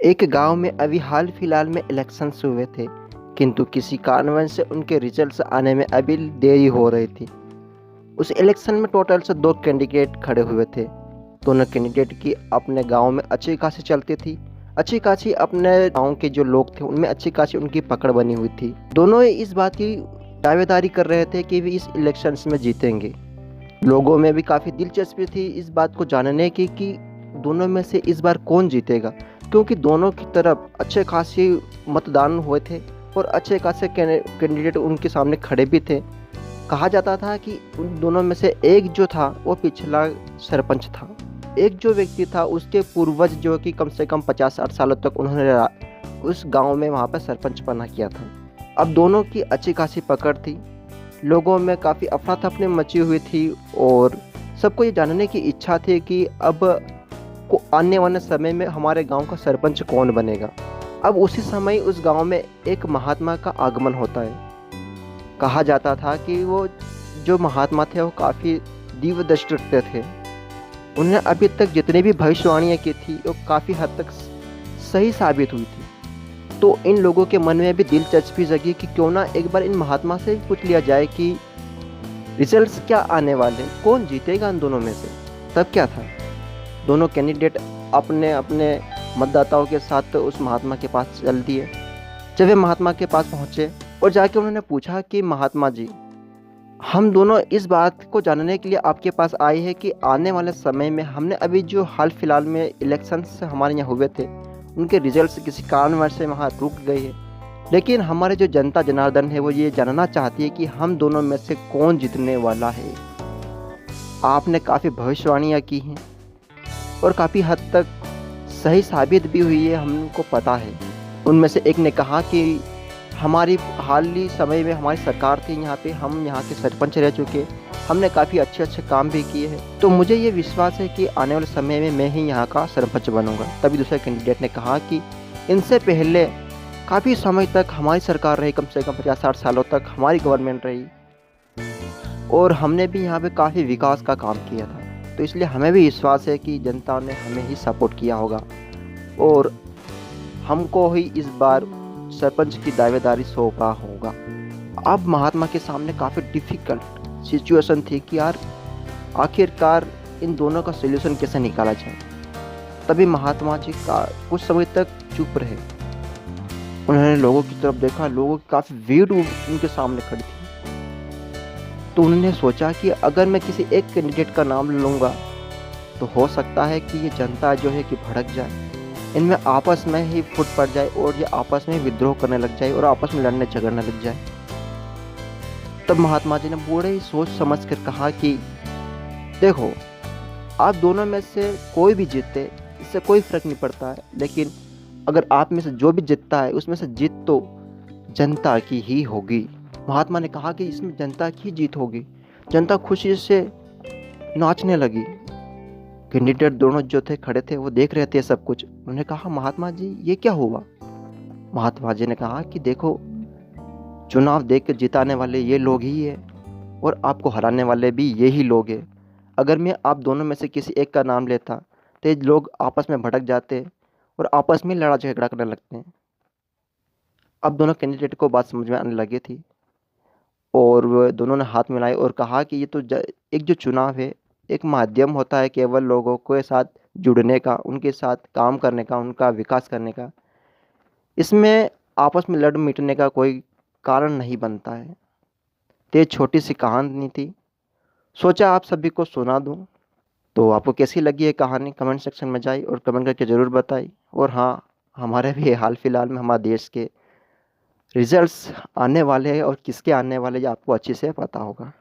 एक गांव में अभी हाल फिलहाल में इलेक्शंस हुए थे, किंतु किसी कारणवश से उनके रिजल्ट्स आने में अभी देरी हो रही थी। उस इलेक्शन में टोटल से 2 कैंडिडेट खड़े हुए थे। दोनों कैंडिडेट की अपने गांव में अच्छी खासी चलती थी। अच्छी खासी अपने गांव के जो लोग थे उनमें अच्छी खासी उनकी पकड़ बनी हुई थी। दोनों ही इस बात की दावेदारी कर रहे थे कि वे इस इलेक्शंस में जीतेंगे। लोगों में भी काफ़ी दिलचस्पी थी इस बात को जानने की कि दोनों में से इस बार कौन जीतेगा, क्योंकि दोनों की तरफ अच्छे खासे मतदान हुए थे और अच्छे खासे कैंडिडेट उनके सामने खड़े भी थे। कहा जाता था कि उन दोनों में से एक जो था वो पिछला सरपंच था। एक जो व्यक्ति था उसके पूर्वज जो कि कम से कम 50-60 सालों तक उन्होंने उस गांव में वहाँ पर सरपंच बना किया था। अब दोनों की अच्छी खासी पकड़ थी। लोगों में काफ़ी अफरा तफरी मची हुई थी और सबको ये जानने की इच्छा थी कि अब को आने वाले समय में हमारे गांव का सरपंच कौन बनेगा। अब उसी समय उस गांव में एक महात्मा का आगमन होता है। कहा जाता था कि वो जो महात्मा थे वो काफ़ी दिव्य दृष्टि रखते थे। उन्होंने अभी तक जितनी भी भविष्यवाणियाँ की थी वो काफ़ी हद तक सही साबित हुई थी। तो इन लोगों के मन में भी दिलचस्पी जगी कि क्यों ना एक बार इन महात्मा से पूछ लिया जाए कि रिजल्ट्स क्या आने वाले, कौन जीतेगा इन दोनों में से। तब क्या था, दोनों कैंडिडेट अपने अपने मतदाताओं के साथ उस महात्मा के पास चल दिए। जब वे महात्मा के पास पहुंचे और जाके उन्होंने पूछा कि महात्मा जी, हम दोनों इस बात को जानने के लिए आपके पास आए हैं कि आने वाले समय में हमने अभी जो हाल फिलहाल में इलेक्शंस हमारे यहाँ हुए थे उनके रिजल्ट्स किसी कारणवश से वहाँ रुक गए हैं, लेकिन हमारे जो जनता जनार्दन है वो ये जानना चाहती है कि हम दोनों में से कौन जीतने वाला है। आपने काफ़ी भविष्यवाणियाँ की हैं और काफ़ी हद तक सही साबित भी हुई है, हमको पता है। उनमें से एक ने कहा कि हमारी हाल ही समय में हमारी सरकार थी यहाँ पे, हम यहाँ के सरपंच रह चुके, हमने काफ़ी अच्छे अच्छे काम भी किए हैं, तो मुझे ये विश्वास है कि आने वाले समय में मैं ही यहाँ का सरपंच बनूँगा। तभी दूसरे कैंडिडेट ने कहा कि इनसे पहले काफ़ी समय तक हमारी सरकार रही, कम से कम 50-60 सालों तक हमारी गवर्नमेंट रही और हमने भी यहाँ पे काफ़ी विकास का काम किया था, तो इसलिए हमें भी विश्वास है कि जनता ने हमें ही सपोर्ट किया होगा और हमको ही इस बार सरपंच की दावेदारी सौंपा होगा। अब महात्मा के सामने काफ़ी डिफ़िकल्ट सिचुएशन थी कि यार आखिरकार इन दोनों का सलूशन कैसे निकाला जाए। तभी महात्मा जी का कुछ समय तक चुप रहे। उन्होंने लोगों की तरफ देखा, लोगों की काफ़ी भीड़ उनके सामने खड़ी थी। तो उन्होंने सोचा कि अगर मैं किसी एक कैंडिडेट का नाम लूँगा तो हो सकता है कि ये जनता जो है कि भड़क जाए, इनमें आपस में ही फूट पड़ जाए और ये आपस में विद्रोह करने लग जाए और आपस में लड़ने झगड़ने लग जाए। तब महात्मा जी ने बड़े ही सोच समझ कर कहा कि देखो, आप दोनों में से कोई भी जीते इससे कोई फर्क नहीं पड़ता है, लेकिन अगर आप में से जो भी जीतता है उसमें से जीत तो जनता की ही होगी। महात्मा ने कहा कि इसमें जनता की जीत होगी। जनता खुशी से नाचने लगी। कैंडिडेट दोनों जो थे खड़े थे वो देख रहे थे सब कुछ। उन्होंने कहा महात्मा जी ये क्या हुआ। महात्मा जी ने कहा कि देखो, चुनाव देख कर जिताने वाले ये लोग ही है और आपको हराने वाले भी यही लोग हैं। अगर मैं आप दोनों में से किसी एक का नाम लेता तो ये लोग आपस में भड़क जाते और आपस में लड़ा झगड़ा करने लगते हैं। अब दोनों कैंडिडेट को बात समझ में आने लगी थी और वो दोनों ने हाथ मिलाए और कहा कि ये तो एक जो चुनाव है एक माध्यम होता है केवल लोगों के साथ जुड़ने का, उनके साथ काम करने का, उनका विकास करने का। इसमें आपस में लड़ मिटने का कोई कारण नहीं बनता है। तो ये छोटी सी कहानी थी, सोचा आप सभी को सुना दूं। तो आपको कैसी लगी ये कहानी कमेंट सेक्शन में जाइए और कमेंट करके ज़रूर बताइए। और हाँ, हमारे भी हाल फिलहाल में हमारे देश के रिजल्ट्स आने वाले हैं और किसके आने वाले ये आपको अच्छे से पता होगा।